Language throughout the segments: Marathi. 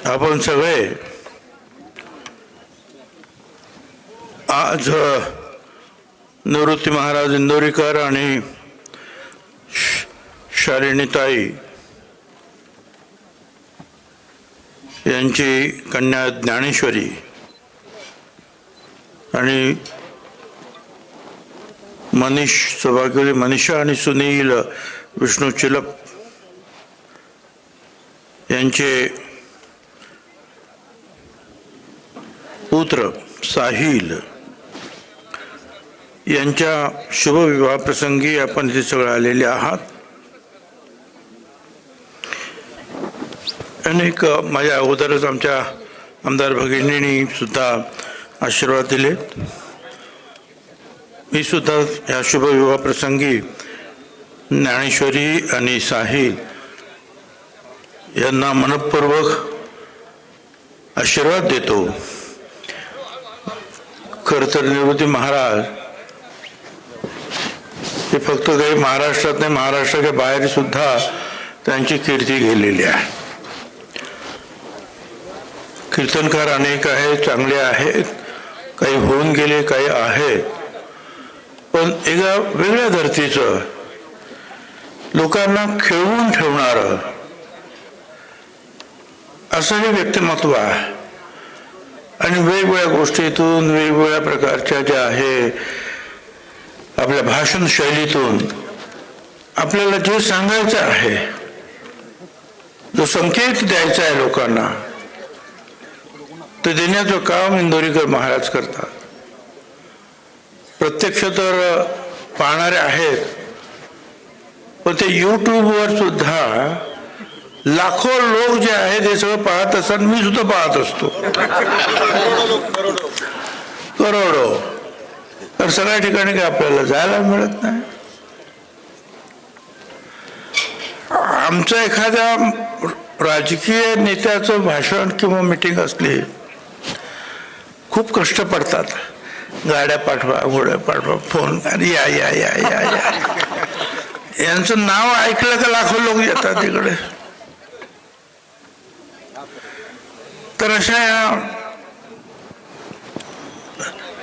आपण सगळे आज निवृत्ती महाराज इंदोरीकर आणि शालिनीताई यांची कन्या ज्ञानेश्वरी आणि सौभाग्यवती मनीषा आणि सुनील विष्णू चिलप यांचे पुत्र साहिल यांच्या शुभविवाह प्रसंगी आपण इथे सगळे आलेले आहात. अनेक माझ्या अगोदरच आमच्या आमदार भगिनींनी सुद्धा आशीर्वाद दिले. मी सुद्धा या शुभविवाह प्रसंगी ज्ञानेश्वरी आणि साहिल यांना मनपूर्वक आशीर्वाद देतो. खरं तर निवृत्ती महाराज हे फक्त काही महाराष्ट्रात नाही, महाराष्ट्राच्या बाहेर सुद्धा त्यांची कीर्ती गेलेली आहे. कीर्तनकार अनेक आहेत, चांगले आहेत, काही होऊन गेले, काही आहेत, पण एका वेगळ्या धर्तीचं लोकांना खेळवून ठेवणारं असं हे व्यक्तिमत्व आहे. आणि वेगवेगळ्या गोष्टीतून, वेगवेगळ्या प्रकारच्या ज्या आहे आपल्या भाषण शैलीतून आपल्याला जे सांगायचं आहे, जो संकेत द्यायचा आहे लोकांना, ते देण्याचं काम इंदोरीकर महाराज करतात. प्रत्यक्ष तर पाहणारे आहेत, पण ते यूट्यूबवर सुद्धा लाखो लोक जे आहेत हे सगळं पाहत असतात. मी सुद्धा पाहत असतो, करोडो. तर सगळ्या ठिकाणी काय आपल्याला जायला मिळत नाही. आमचं एखाद्या राजकीय नेत्याचं भाषण किंवा मीटिंग असली, खूप कष्ट पडतात. गाड्या पाठवा, घोड्या पाठवा, फोन या या या या या यांचं नाव ऐकलं का लाखो लोक येतात तिकडे. तर अशा या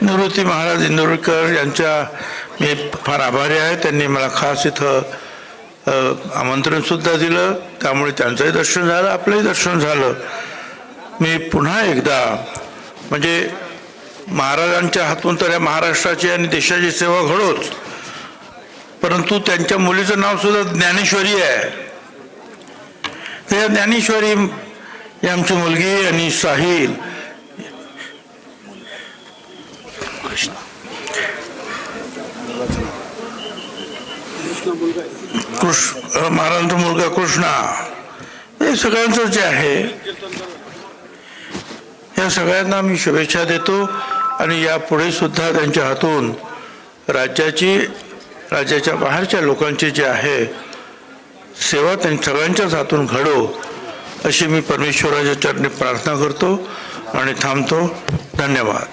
निवृत्ती महाराज इंदोरीकर यांच्या मी फार आभारी आहे. त्यांनी मला खास इथं आमंत्रण सुद्धा दिलं, त्यामुळे त्यांचंही दर्शन झालं, आपलंही दर्शन झालं. मी पुन्हा एकदा म्हणजे महाराजांच्या हातून तर या महाराष्ट्राची आणि देशाची सेवा घडोच, परंतु त्यांच्या मुलीचं नाव सुद्धा ज्ञानेश्वरी आहे. त्या ज्ञानेश्वरी ही आमची मुलगी आणि साहिल महाराजांचा मुलगा कृष्णा, हे सगळ्यांचं जे आहे या सगळ्यांना मी शुभेच्छा देतो. आणि यापुढे सुद्धा त्यांच्या हातून राज्याच्या बाहेरच्या लोकांची जी आहे सेवा त्यांनी सगळ्यांच्याच हातून घडो अशी मी परमेश्वराच्या चरणी प्रार्थना करतो आणि थांबतो. धन्यवाद.